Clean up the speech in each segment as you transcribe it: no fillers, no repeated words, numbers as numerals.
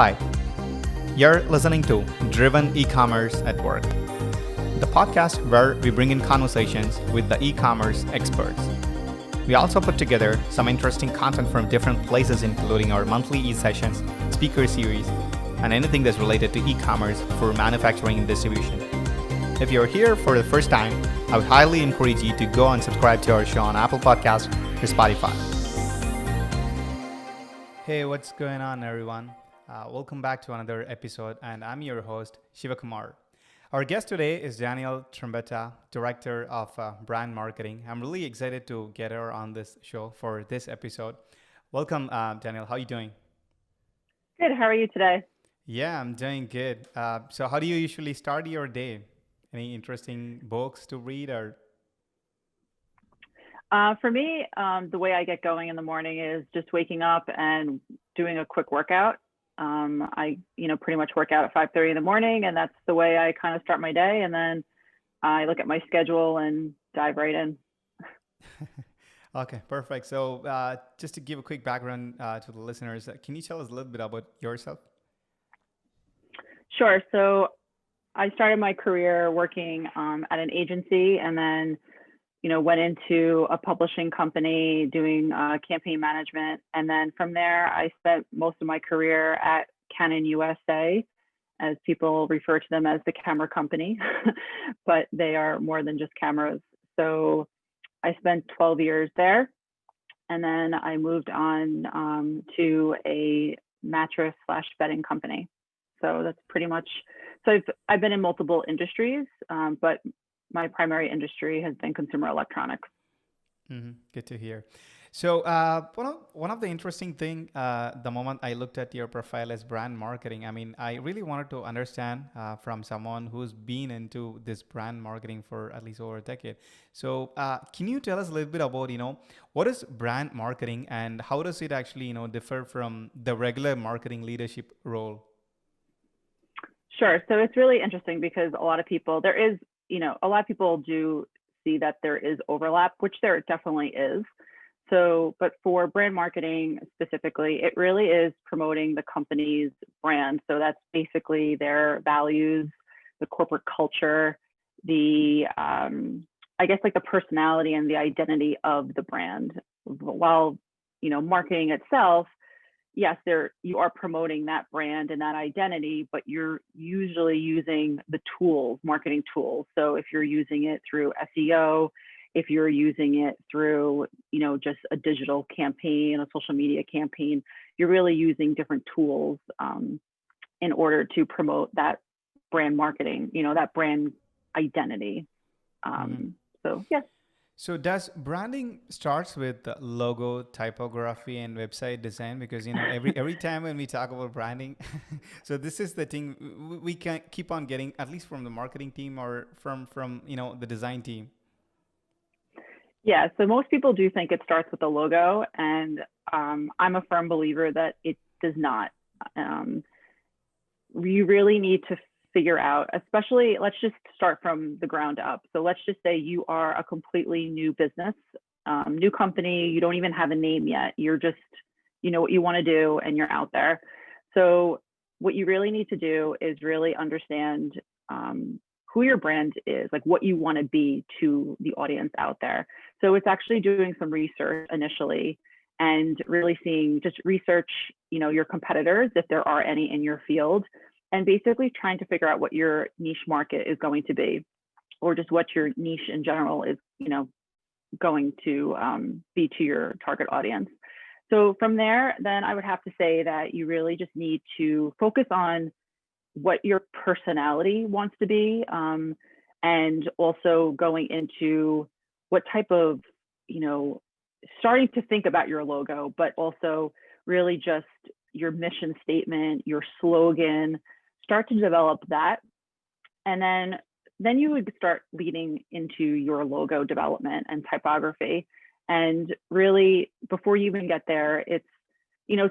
Hi, you're listening to Driven E-commerce at Work, the podcast where we bring in conversations with the e-commerce experts. We also put together some interesting content from different places, including our monthly e-sessions, speaker series, and anything that's related to e-commerce for manufacturing and distribution. If you're here for the first time, I would highly encourage you to go and subscribe to our show on Apple Podcasts or Spotify. Hey, what's going on, everyone? Welcome back to another episode, and I'm your host, Shiva Kumar. Our guest today is Danielle Trombetta, Director of Brand Marketing. I'm really excited to get her on this show for this episode. Welcome, Danielle. How are you doing? Good. How are you today? Yeah, I'm doing good. So how do you usually start your day? Any interesting books to read or? For me, the way I get going in the morning is just waking up and doing a quick workout. I pretty much work out at 5:30 in the morning, and that's the way I kind of start my day. And then I look at my schedule and dive right in. Okay, perfect. So just to give a quick background to the listeners, can you tell us a little bit about yourself? Sure. So I started my career working at an agency, and then went into a publishing company doing campaign management. And then from there, I spent most of my career at Canon USA, as people refer to them as the camera company, but they are more than just cameras. So I spent 12 years there. And then I moved on to a mattress slash bedding company. So that's pretty much, so I've been in multiple industries, but my primary industry has been consumer electronics. Good to hear. So one of the interesting thing, the moment I looked at your profile as brand marketing, I mean, I really wanted to understand from someone who's been into this brand marketing for at least over a decade. So can you tell us a little bit about, what is brand marketing and how does it actually, differ from the regular marketing leadership role? Sure. So it's really interesting because a lot of people do see that there is overlap, which there definitely is. So, but for brand marketing specifically, it really is promoting the company's brand. So that's basically their values, the corporate culture, I guess like the personality and the identity of the brand. While, marketing itself, yes, you are promoting that brand and that identity, but you're usually using the tools, marketing tools. So if you're using it through SEO, if you're using it through, just a digital campaign, a social media campaign, you're really using different tools in order to promote that brand marketing, that brand identity. Mm-hmm. So yeah. So does branding starts with the logo, typography, and website design? Because every time when we talk about branding, so this is the thing we can keep on getting, at least from the marketing team or from the design team. Yeah, so most people do think it starts with the logo, and I'm a firm believer that it does not. You really need to figure out, especially, let's just start from the ground up. So let's just say you are a completely new business, new company, you don't even have a name yet. You're just, what you want to do and you're out there. So what you really need to do is really understand who your brand is, like what you want to be to the audience out there. So it's actually doing some research initially and really just research, your competitors, if there are any in your field, and basically trying to figure out what your niche market is going to be, or just what your niche in general is, going to be to your target audience. So from there, then I would have to say that you really just need to focus on what your personality wants to be, and also going into what type of, starting to think about your logo, but also really just your mission statement, your slogan, start to develop that. And then you would start leading into your logo development and typography. And really, before you even get there, it's,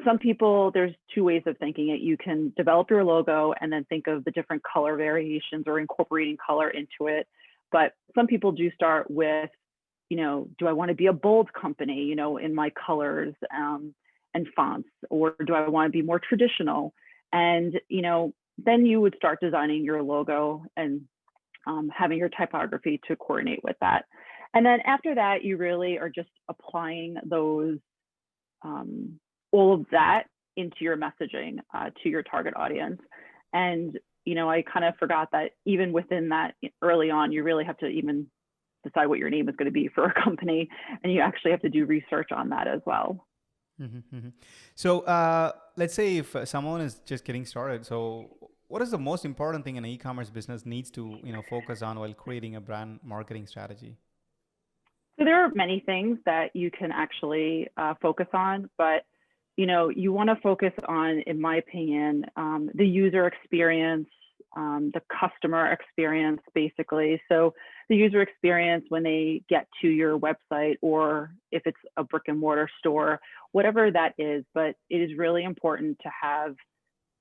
some people, there's two ways of thinking it. You can develop your logo and then think of the different color variations or incorporating color into it. But some people do start with, do I want to be a bold company, in my colors and fonts, or do I want to be more traditional? And, then you would start designing your logo and having your typography to coordinate with that. And then after that, you really are just applying those, all of that into your messaging to your target audience. And, I kind of forgot that even within that early on, you really have to even decide what your name is going to be for a company. And you actually have to do research on that as well. So let's say if someone is just getting started, so what is the most important thing an e-commerce business needs to focus on while creating a brand marketing strategy? So there are many things that you can actually focus on, but you want to focus on, in my opinion, the user experience, the customer experience, basically. So the user experience when they get to your website, or if it's a brick and mortar store, whatever that is. But it is really important to have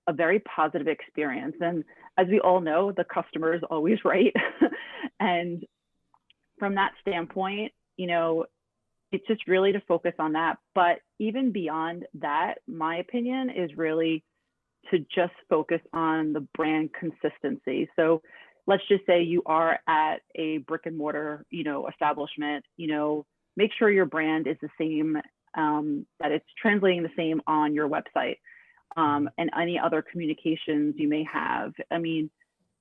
a very positive experience. And as we all know, the customer is always right. And from that standpoint, it's just really to focus on that. But even beyond that, my opinion is really to just focus on the brand consistency. So let's just say you are at a brick and mortar, establishment, make sure your brand is the same, that it's translating the same on your website, and any other communications you may have. I mean,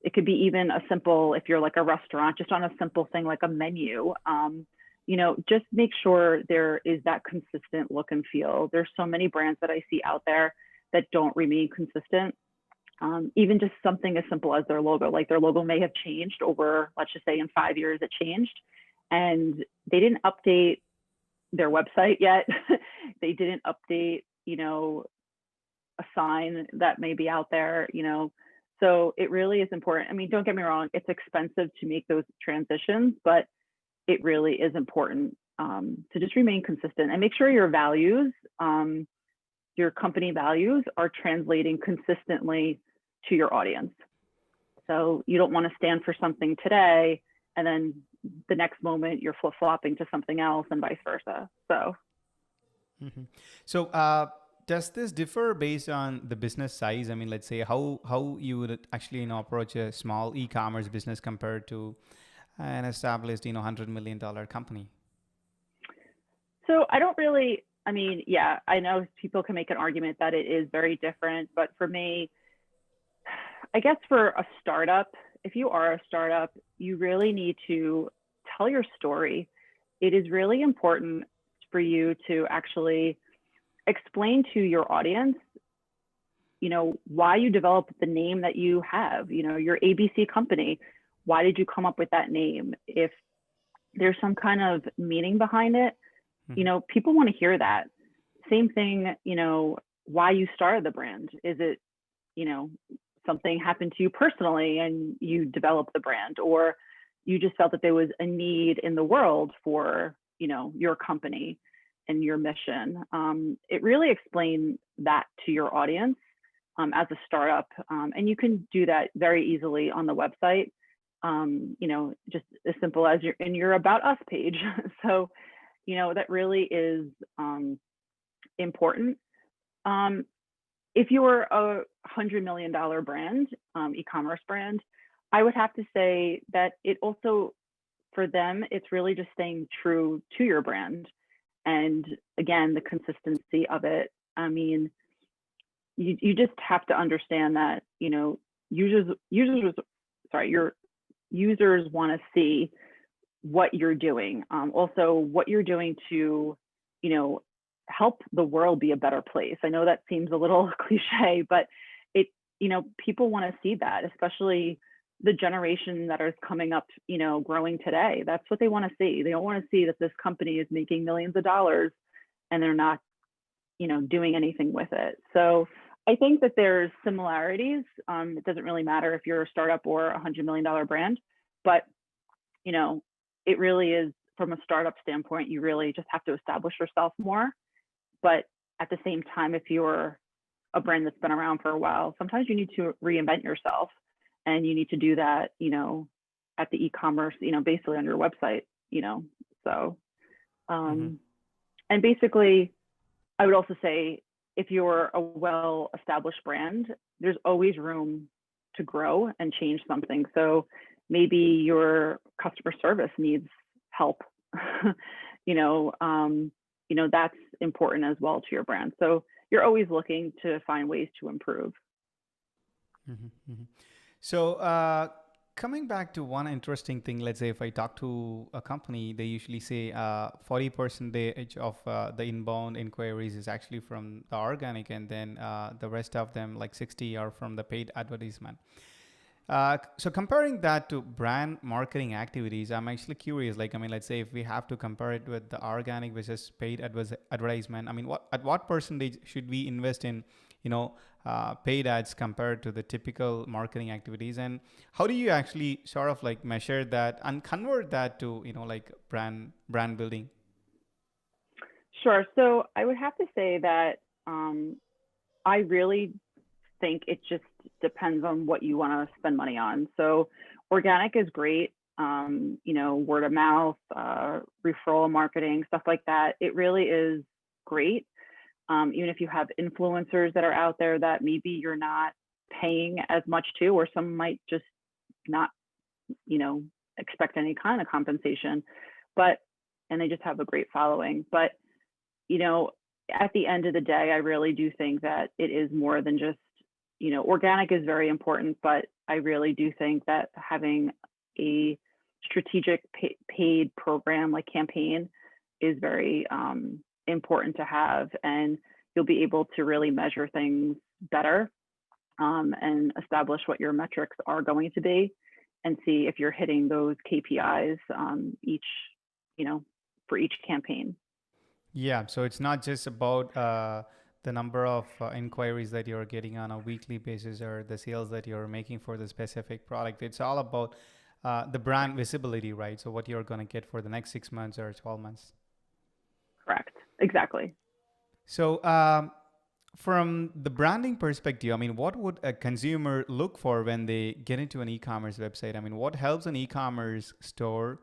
it could be even a simple, if you're like a restaurant, just on a simple thing like a menu, just make sure there is that consistent look and feel. There's so many brands that I see out there that don't remain consistent. Even just something as simple as their logo, like their logo may have changed over, let's just say in 5 years it changed, and they didn't update their website yet. They didn't update, a sign that may be out there, So it really is important. I mean, don't get me wrong, it's expensive to make those transitions, but it really is important to just remain consistent and make sure your values, your company values, are translating consistently to your audience. So you don't want to stand for something today and then the next moment you're flip-flopping to something else, and vice versa. So So does this differ based on the business size? I mean, let's say how you would actually approach a small e-commerce business compared to an established $100 million company. So I don't really, I mean, yeah, I know people can make an argument that it is very different, but for me, I guess for a startup, if you are a startup, you really need to tell your story. It is really important for you to actually explain to your audience, why you developed the name that you have, your ABC company. Why did you come up with that name? If there's some kind of meaning behind it, people want to hear that. Same thing, why you started the brand. Is it, something happened to you personally and you developed the brand, or you just felt that there was a need in the world for, your company and your mission? It really explains that to your audience as a startup. And you can do that very easily on the website. Just as simple as in your About Us page. So, that really is important. If you were a $100 million brand, e-commerce brand, I would have to say that it also, for them, it's really just staying true to your brand. And again, the consistency of it. I mean, you just have to understand that, your users want to see what you're doing. Also, what you're doing to, help the world be a better place. I know that seems a little cliche, but people want to see that, especially the generation that is coming up, growing today. That's what they want to see. They don't want to see that this company is making millions of dollars and they're not, doing anything with it. So I think that there's similarities. It doesn't really matter if you're a startup or a $100 million brand, but it really is, from a startup standpoint, you really just have to establish yourself more. But at the same time, if you're a brand that's been around for a while, sometimes you need to reinvent yourself, and you need to do that, at the e-commerce, basically on your website, so, and basically, I would also say, if you're a well-established brand, there's always room to grow and change something. So maybe your customer service needs help. you know, um, that's important as well to your brand. So you're always looking to find ways to improve. Hmm. Hmm. So, coming back to one interesting thing, let's say if I talk to a company, they usually say 40% of the inbound inquiries is actually from the organic, and then the rest of them, like 60, are from the paid advertisement. So comparing that to brand marketing activities, I'm actually curious. Like, I mean, let's say if we have to compare it with the organic versus paid advertisement, I mean, what percentage should we invest in, you know, paid ads compared to the typical marketing activities, and how do you actually sort of like measure that and convert that to, like brand building? Sure. So I would have to say that I really think it just depends on what you want to spend money on. So organic is great. Word of mouth, referral marketing, stuff like that. It really is great. Even if you have influencers that are out there that maybe you're not paying as much to, or some might just not, you know, expect any kind of compensation, but, and they just have a great following. But, you know, at the end of the day, I really do think that it is more than just, organic is very important, but I really do think that having a strategic paid program like campaign is very important to have. And you'll be able to really measure things better, and establish what your metrics are going to be and see if you're hitting those KPIs each, you know, for each campaign. Yeah, so it's not just about the number of inquiries that you're getting on a weekly basis or the sales that you're making for the specific product. It's all about the brand visibility, right? So what you're going to get for the next 6 months or 12 months. Correct. Exactly. So, from the branding perspective, I mean, what would a consumer look for when they get into an e-commerce website? I mean, what helps an e-commerce store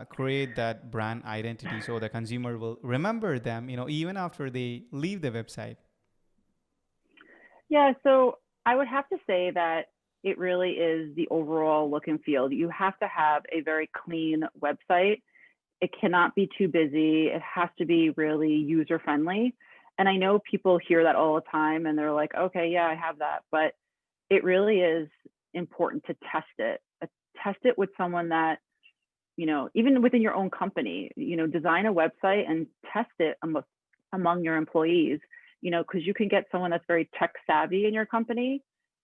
create that brand identity so the consumer will remember them, even after they leave the website? Yeah, so I would have to say that it really is the overall look and feel. You have to have a very clean website. It cannot be too busy. It has to be really user friendly. And I know people hear that all the time and they're like, okay, yeah, I have that. But it really is important to test it. Test it with someone that, even within your own company, design a website and test it among your employees, because you can get someone that's very tech savvy in your company,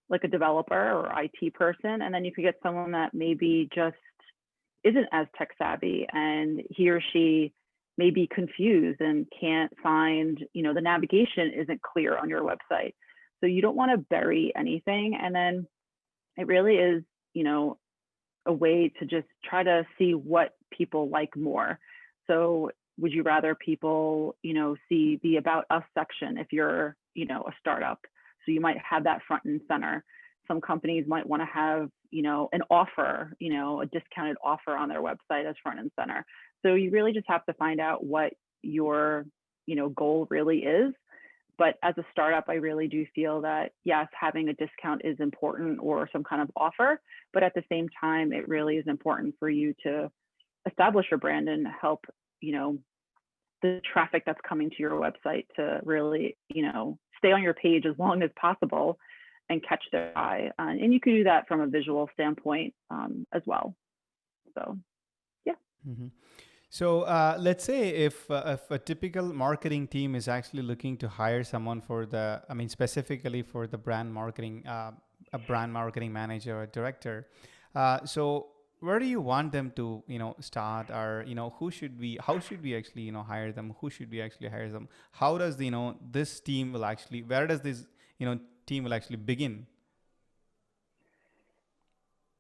like a developer or IT person. And then you could get someone that maybe just isn't as tech savvy, and he or she may be confused and can't find, the navigation isn't clear on your website. So you don't want to bury anything. And then it really is, a way to just try to see what people like more. So would you rather people, see the About Us section if you're, a startup? So you might have that front and center. Some companies might want to have, an offer, a discounted offer on their website as front and center. So you really just have to find out what your, goal really is. But as a startup, I really do feel that, yes, having a discount is important or some kind of offer. But at the same time, it really is important for you to establish your brand and help, the traffic that's coming to your website to really, stay on your page as long as possible and catch their eye. And you can do that from a visual standpoint as well. So, yeah. Hmm. So let's say if a typical marketing team is actually looking to hire someone I mean, specifically for the brand marketing, a brand marketing manager or director. So where do you want them to, start, or how should we actually, hire them? Who should we actually hire them? How does this team will actually, where does this, team will actually begin?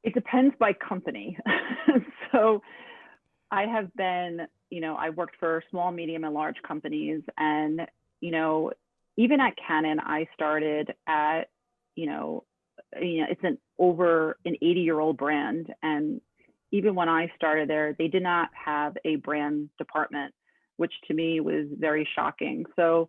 It depends by company. So I have been, I worked for small, medium, and large companies. And, you know, even at Canon, I started at, you know, it's over an 80-year-old brand. And even when I started there, they did not have a brand department, which to me was very shocking. So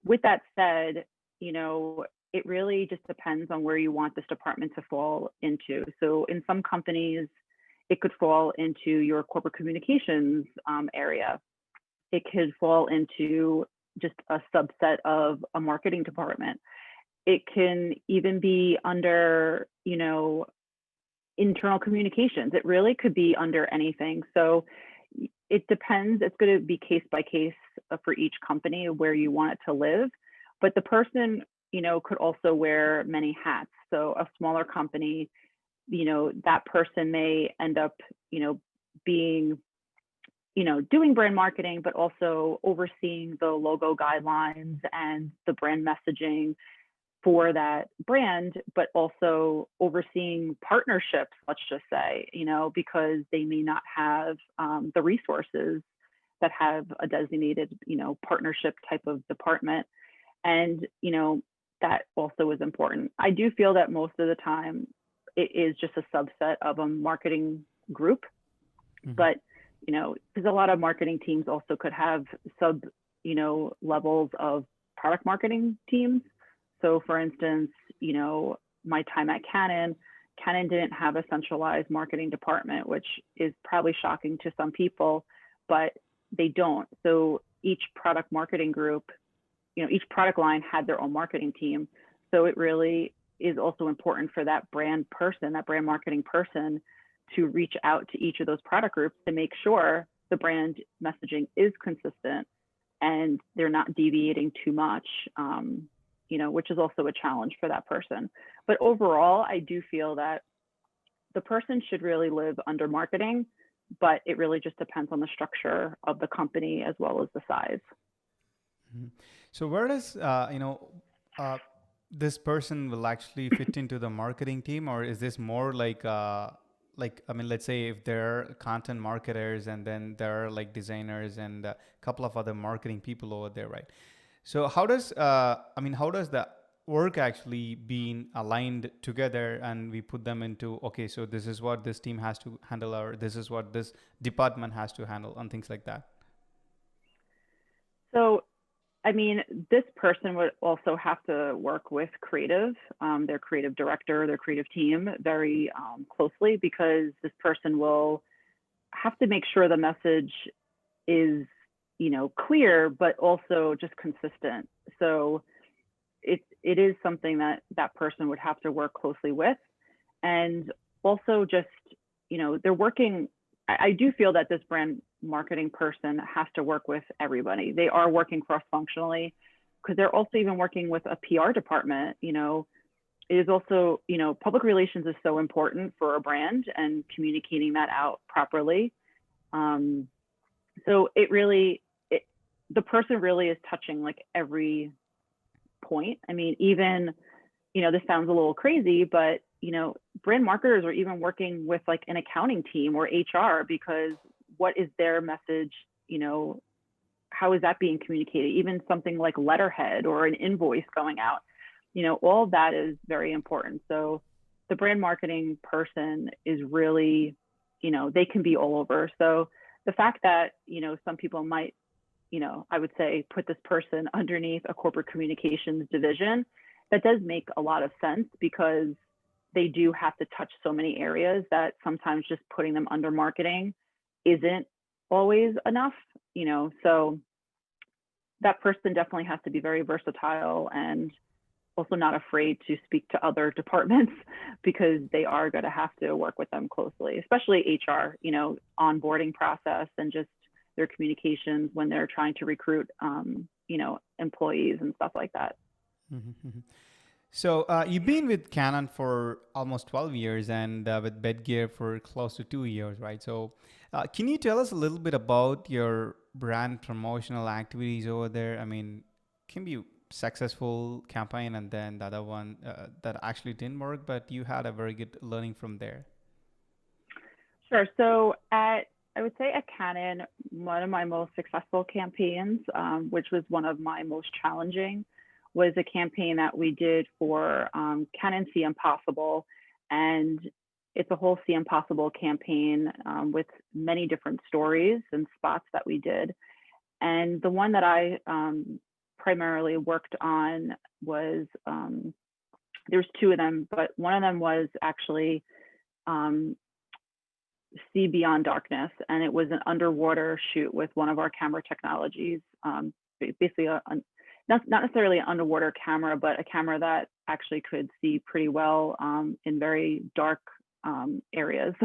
with that said, you know, it really just depends on where you want this department to fall into. So in some companies, it could fall into your corporate communications area. It could fall into just a subset of a marketing department. It can even be under, internal communications. It really could be under anything. So it depends. It's going to be case by case for each company where you want it to live. But the person, could also wear many hats. So a smaller company, that person may end up, being, doing brand marketing, but also overseeing the logo guidelines and the brand messaging for that brand, but also overseeing partnerships, let's just say, because they may not have the resources that have a designated, partnership type of department. And, that also is important. I do feel that most of the time it is just a subset of a marketing group, but, because a lot of marketing teams also could have sub, levels of product marketing teams. So for instance, my time at Canon didn't have a centralized marketing department, which is probably shocking to some people, but they don't. So each product marketing group, each product line had their own marketing team. So it really is also important for that brand marketing person to reach out to each of those product groups to make sure the brand messaging is consistent and they're not deviating too much, which is also a challenge for that person. But overall, I do feel that the person should really live under marketing, but it really just depends on the structure of the company as well as the size. Mhm. So where does uh, this person will actually fit into the marketing team, or is this more like I mean, let's say if there are content marketers and then there are like designers and a couple of other marketing people over there, right? So how does the work actually being aligned together and we put them into, okay, so this is what this team has to handle, or this is what this department has to handle, and things like that. So, I mean, this person would also have to work with creative, their creative director, their creative team very closely, because this person will have to make sure the message is, clear, but also just consistent. So it is something that person would have to work closely with. And also just, they're working, I do feel that this brand marketing person has to work with everybody. They are working cross-functionally because they're also even working with a PR department. It is also, public relations is so important for a brand and communicating that out properly. So the person really is touching like every point. I mean, even, this sounds a little crazy, but, brand marketers are even working with like an accounting team or HR, because what is their message? How is that being communicated? Even something like letterhead or an invoice going out, all of that is very important. So the brand marketing person is really, they can be all over. So the fact that, some people might, I would say put this person underneath a corporate communications division, that does make a lot of sense, because they do have to touch so many areas that sometimes just putting them under marketing isn't always enough, so that person definitely has to be very versatile and also not afraid to speak to other departments, because they are going to have to work with them closely, especially HR, onboarding process and just their communications when they're trying to recruit, employees and stuff like that. Mm-hmm. So you've been with Canon for almost 12 years and with Bedgear for close to 2 years, right? So can you tell us a little bit about your brand promotional activities over there? I mean, can be successful campaign and then the other one that actually didn't work, but you had a very good learning from there. Sure. So I would say at Canon, one of my most successful campaigns, which was one of my most challenging, was a campaign that we did for Canon See Impossible. And it's a whole See Impossible campaign with many different stories and spots that we did. And the one that I primarily worked on was there's two of them, but one of them was actually um, See Beyond Darkness, and it was an underwater shoot with one of our camera technologies. Basically, not necessarily an underwater camera, but a camera that actually could see pretty well in very dark areas.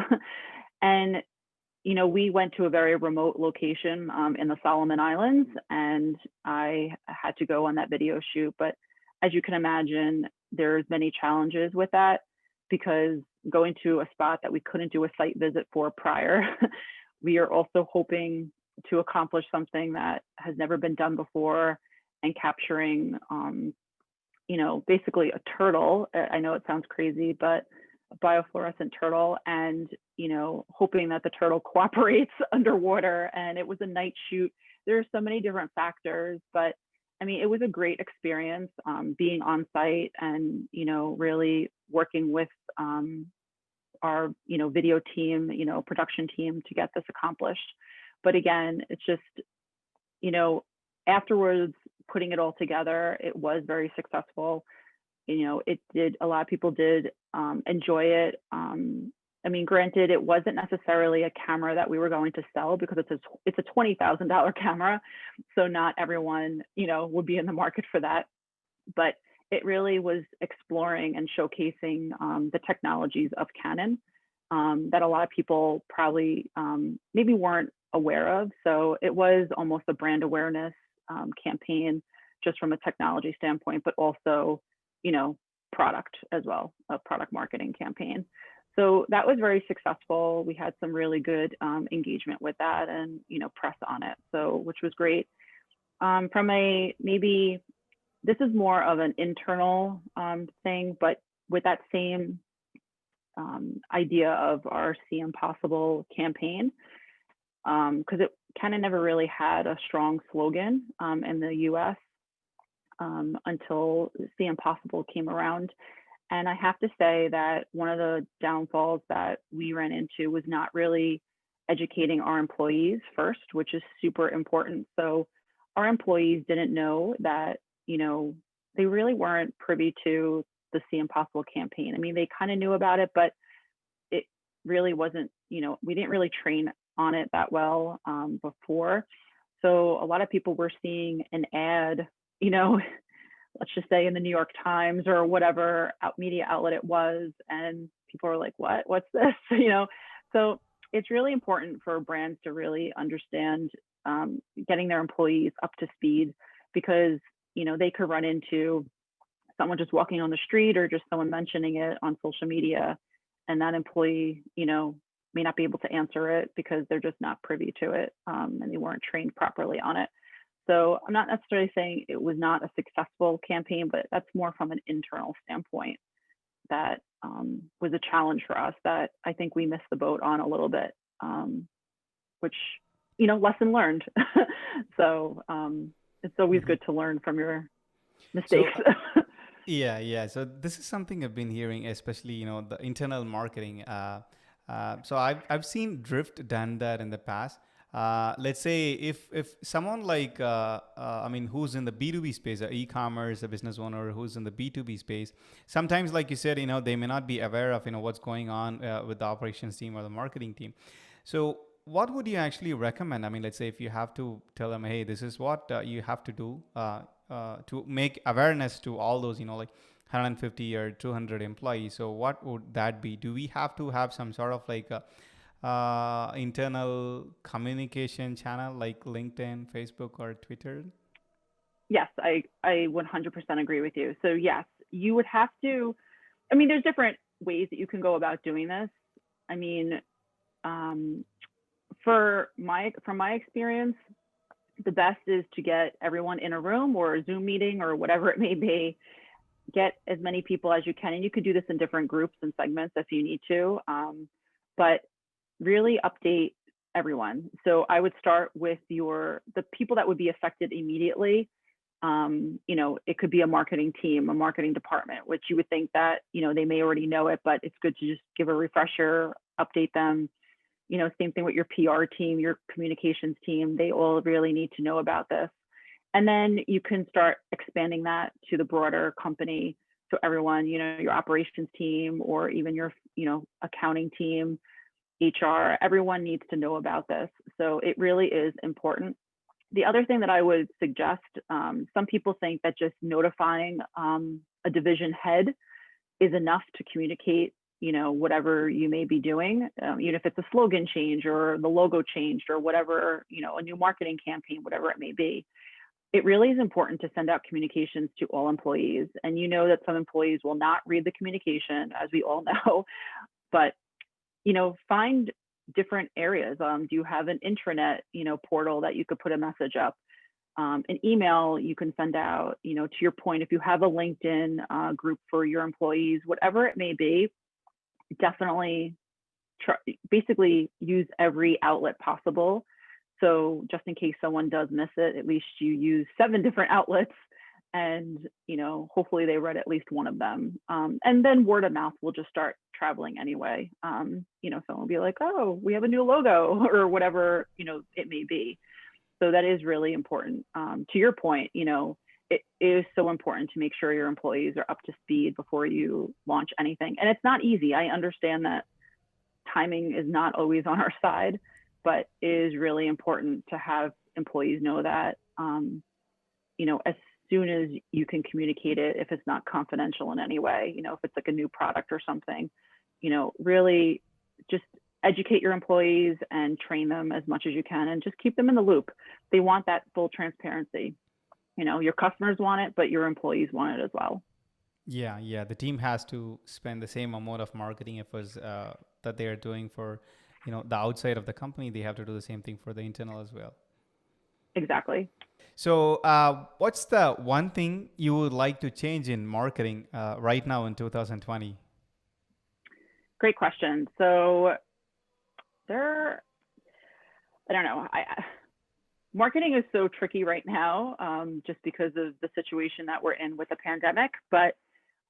And we went to a very remote location in the Solomon Islands, and I had to go on that video shoot. But as you can imagine, there's many challenges with that, because going to a spot that we couldn't do a site visit for prior, we are also hoping to accomplish something that has never been done before, and capturing, basically a turtle. I know it sounds crazy, but a biofluorescent turtle, and hoping that the turtle cooperates underwater. And it was a night shoot. There are so many different factors, but I mean, it was a great experience being on site, and really working with our video team, production team, to get this accomplished. But again, it's just afterwards, putting it all together, it was very successful. A lot of people did enjoy it. I mean, granted, it wasn't necessarily a camera that we were going to sell, because it's a $20,000 camera, so not everyone would be in the market for that. But it really was exploring and showcasing the technologies of Canon that a lot of people probably maybe weren't aware of. So it was almost a brand awareness campaign, just from a technology standpoint, but also product as well, a product marketing campaign. So that was very successful. We had some really good engagement with that, and press on it, so which was great. From maybe this is more of an internal thing, but with that same idea of our See Impossible campaign, because it kind of never really had a strong slogan in the US until See Impossible came around. And I have to say that one of the downfalls that we ran into was not really educating our employees first, which is super important. So our employees didn't know that, they really weren't privy to the See Impossible campaign. I mean, they kind of knew about it, but it really wasn't, we didn't really train on it that well before. So a lot of people were seeing an ad, let's just say in the New York Times or whatever media outlet it was, and people were like, what's this? So it's really important for brands to really understand getting their employees up to speed, because they could run into someone just walking on the street, or just someone mentioning it on social media, and that employee may not be able to answer it because they're just not privy to it, and they weren't trained properly on it. So I'm not necessarily saying it was not a successful campaign, but that's more from an internal standpoint that was a challenge for us, that I think we missed the boat on a little bit, which, lesson learned. So it's always good to learn from your mistakes. So, yeah. So this is something I've been hearing, especially, the internal marketing. So I've seen Drift done that in the past. Let's say if someone like, who's in the B2B space, a e-commerce, a business owner who's in the B2B space, sometimes, like you said, they may not be aware of, what's going on with the operations team or the marketing team. So what would you actually recommend? I mean, let's say if you have to tell them, hey, this is what you have to do to make awareness to all those, like 150 or 200 employees. So what would that be? Do we have to have some sort of like a internal communication channel like LinkedIn, Facebook, or Twitter? Yes, I 100% agree with you. So yes, you would have to, there's different ways that you can go about doing this. From my experience, the best is to get everyone in a room or a Zoom meeting or whatever it may be. Get as many people as you can, and you could do this in different groups and segments if you need to, but really update everyone. So I would start with the people that would be affected immediately. It could be a marketing team, a marketing department, which you would think that, they may already know it, but it's good to just give a refresher, update them. Same thing with your PR team, your communications team. They all really need to know about this. And then you can start expanding that to the broader company. So everyone, your operations team or even your, accounting team, HR, everyone needs to know about this. So it really is important. The other thing that I would suggest, some people think that just notifying a division head is enough to communicate, whatever you may be doing, even if it's a slogan change or the logo changed or whatever, a new marketing campaign, whatever it may be. It really is important to send out communications to all employees. And that some employees will not read the communication, as we all know, but, find different areas. Do you have an intranet, portal that you could put a message up? An email you can send out, to your point, if you have a LinkedIn group for your employees, whatever it may be, definitely basically use every outlet possible. So just in case someone does miss it, at least you use 7 different outlets and, hopefully they read at least one of them. And then word of mouth will just start traveling anyway. Someone will be like, oh, we have a new logo or whatever, it may be. So that is really important. To your point, it is so important to make sure your employees are up to speed before you launch anything. And it's not easy. I understand that timing is not always on our side, but it is really important to have employees know that, as soon as you can communicate it, if it's not confidential in any way, if it's like a new product or something, really just educate your employees and train them as much as you can and just keep them in the loop. They want that full transparency. Your customers want it, but your employees want it as well. Yeah. The team has to spend the same amount of marketing efforts that they are doing for, the outside of the company. They have to do the same thing for the internal as well. Exactly. So what's the one thing you would like to change in marketing right now in 2020? Great question. So I don't know. Marketing is so tricky right now, just because of the situation that we're in with the pandemic. But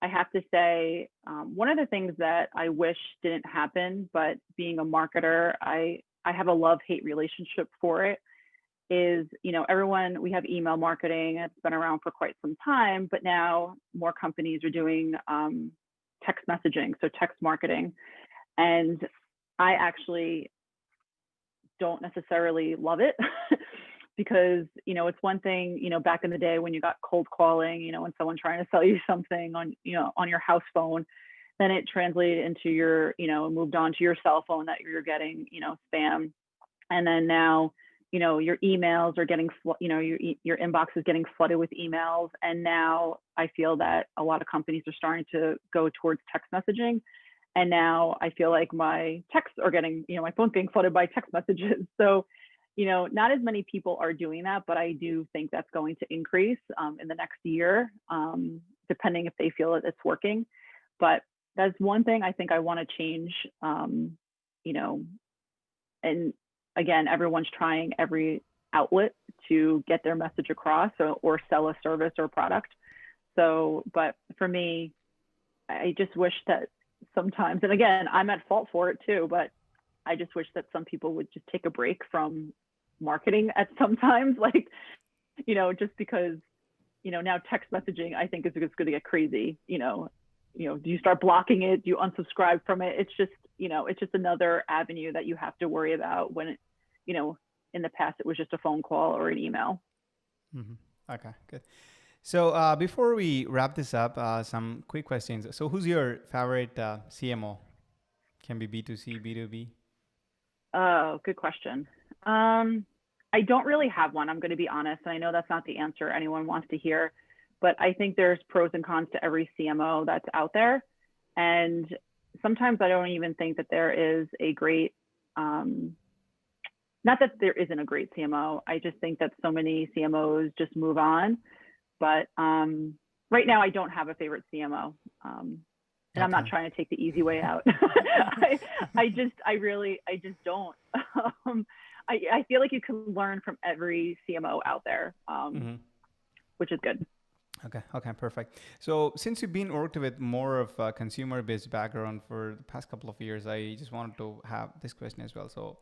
I have to say, one of the things that I wish didn't happen, but being a marketer, I have a love-hate relationship for it, is, we have email marketing. It's been around for quite some time, but now more companies are doing text messaging, so text marketing. And I actually don't necessarily love it because, it's one thing, back in the day when you got cold calling, when someone trying to sell you something on your house phone, then it translated into your, moved on to your cell phone that you're getting, spam. And then now, your emails are getting, your inbox is getting flooded with emails. And now I feel that a lot of companies are starting to go towards text messaging. And now I feel like my texts are getting, my phone's being flooded by text messages. So, not as many people are doing that, but I do think that's going to increase in the next year, depending if they feel that it's working. But that's one thing I think I want to change, and again, everyone's trying every outlet to get their message across or sell a service or product. So, but for me, I just wish that sometimes, and again, I'm at fault for it too, but I just wish that some people would just take a break from marketing at sometimes, like, just because, now text messaging, I think is going to get crazy. Do you start blocking it? Do you unsubscribe from it? It's just another avenue that you have to worry about when in the past, it was just a phone call or an email. Mm-hmm. Okay, good. So before we wrap this up, some quick questions. So who's your favorite CMO? Can be B2C, B2B? Oh, good question. I don't really have one. I'm going to be honest. And I know that's not the answer anyone wants to hear, but I think there's pros and cons to every CMO that's out there. And sometimes I don't even think that there is a great, not that there isn't a great CMO. I just think that so many CMOs just move on. But right now I don't have a favorite CMO. And okay. I'm not trying to take the easy way out. I just don't. I feel like you can learn from every CMO out there, which is good. Okay, perfect. So since you've been worked with more of a consumer-based background for the past couple of years, I just wanted to have this question as well. So,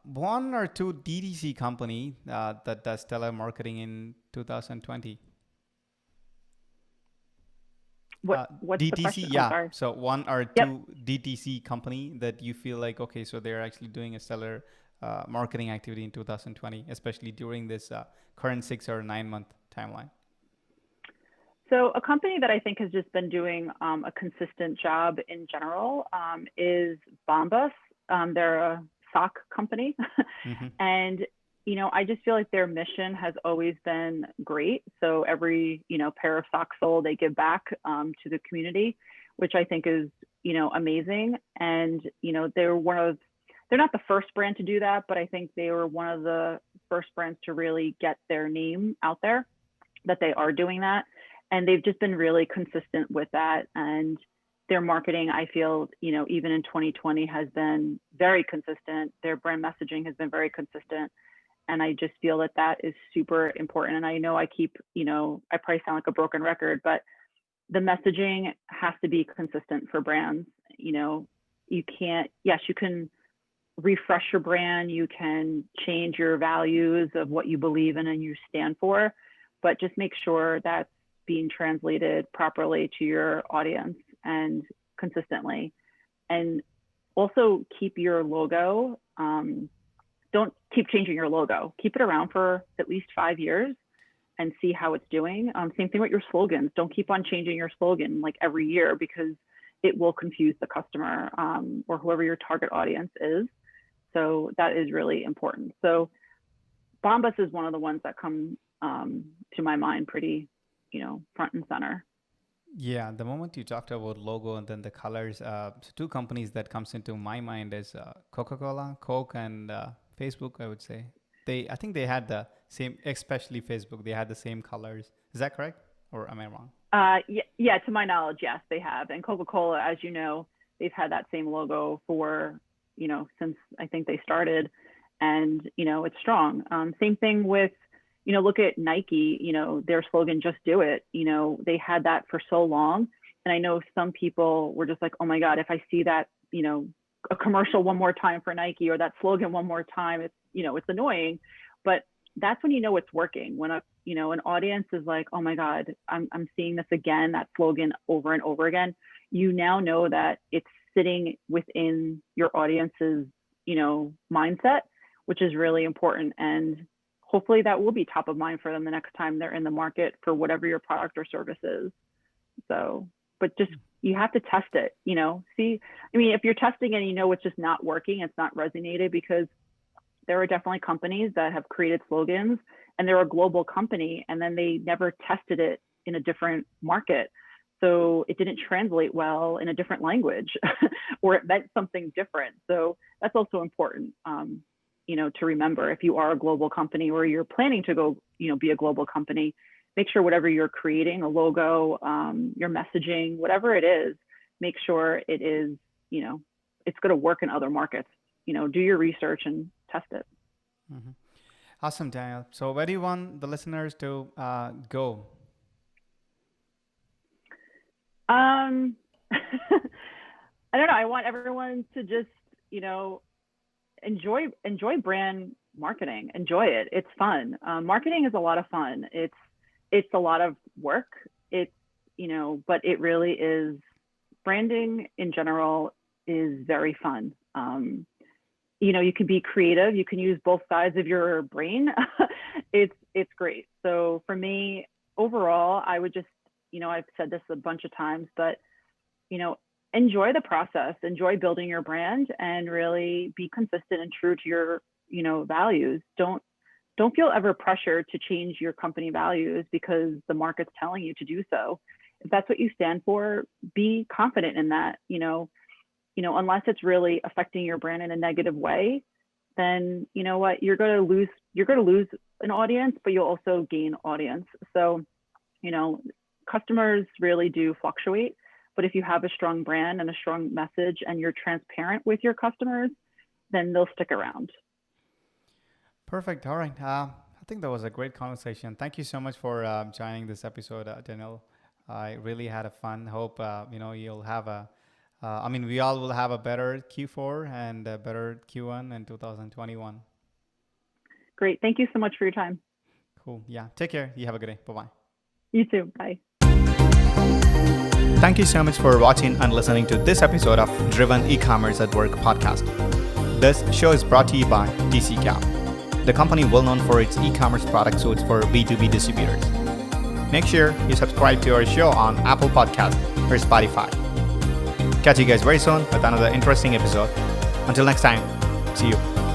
one or two DTC company that does telemarketing in 2020. What's the DTC, question? I'm yeah. sorry. So one or Yep. two DTC company that you feel like, okay, so they're actually doing a stellar marketing activity in 2020, especially during this current 6 or 9 month timeline. So a company that I think has just been doing a consistent job in general is Bombas. They're a sock company, Mm-hmm. and I just feel like their mission has always been great. So every pair of socks sold, they give back to the community, which I think is amazing. And they're not the first brand to do that, but I think they were one of the first brands to really get their name out there, that they are doing that. And they've just been really consistent with that. And their marketing, I feel, even in 2020 has been very consistent. Their brand messaging has been very consistent. And I just feel that that is super important. And I know I probably sound like a broken record, but the messaging has to be consistent for brands. You can't, yes, you can refresh your brand, you can change your values of what you believe in and you stand for, but just make sure that's being translated properly to your audience and consistently. And also keep your logo. Don't keep changing your logo. Keep it around for at least 5 years and see how it's doing. Same thing with your slogans. Don't keep on changing your slogan like every year, because it will confuse the customer or whoever your target audience is. So that is really important. So Bombas is one of the ones that come to my mind pretty front and center. Yeah, the moment you talked about logo and then the colors, so two companies that comes into my mind is Coca-Cola, Coke, and Facebook. I would say I think they had the same, especially Facebook. They had the same colors. Is that correct, or am I wrong? Yeah, to my knowledge, yes, they have. And Coca-Cola, as you know, they've had that same logo for since I think they started, and it's strong. Same thing with look at Nike, their slogan, just do it. They had that for so long. And I know some people were just like, oh my God, if I see that, a commercial one more time for Nike or that slogan one more time, it's annoying. But that's when it's working. When an audience is like, oh my God, I'm seeing this again, that slogan over and over again. You now know that it's sitting within your audience's, mindset, which is really important. And hopefully that will be top of mind for them the next time they're in the market for whatever your product or service is. So, but just, you have to test it, see, if you're testing and it's just not working, it's not resonated, because there are definitely companies that have created slogans and they're a global company and then they never tested it in a different market. So it didn't translate well in a different language or it meant something different. So that's also important. To remember, if you are a global company or you're planning to go, be a global company, make sure whatever you're creating, a logo, your messaging, whatever it is, make sure it is, it's going to work in other markets. Do your research and test it. Mm-hmm. Awesome, Danielle. So where do you want the listeners to go? I don't know. I want everyone to just, enjoy brand marketing. Enjoy it. It's fun. Marketing is a lot of fun. It's a lot of work. It's but it really is. Branding in general is very fun. You can be creative. You can use both sides of your brain. It's great. So for me, overall, I would just I've said this a bunch of times, but enjoy the process, enjoy building your brand, and really be consistent and true to your, values. Don't feel ever pressured to change your company values because the market's telling you to do so. If that's what you stand for, be confident in that, unless it's really affecting your brand in a negative way, then you know what, you're going to lose an audience, but you'll also gain audience. So, customers really do fluctuate. But if you have a strong brand and a strong message and you're transparent with your customers, then they'll stick around. Perfect. All right. think that was a great conversation. Thank you so much for joining this episode, Danielle. I really had a fun. Hope you'll have a. We all will have a better Q4 and a better Q1 in 2021. Great. Thank you so much for your time. Cool. Yeah. Take care. You have a good day. Bye bye. You too. Bye. Thank you so much for watching and listening to this episode of Driven E-commerce at Work podcast. This show is brought to you by TCCap, the company well known for its e-commerce product suites for B2B distributors. Make sure you subscribe to our show on Apple Podcasts or Spotify. Catch you guys very soon with another interesting episode. Until next time, see you.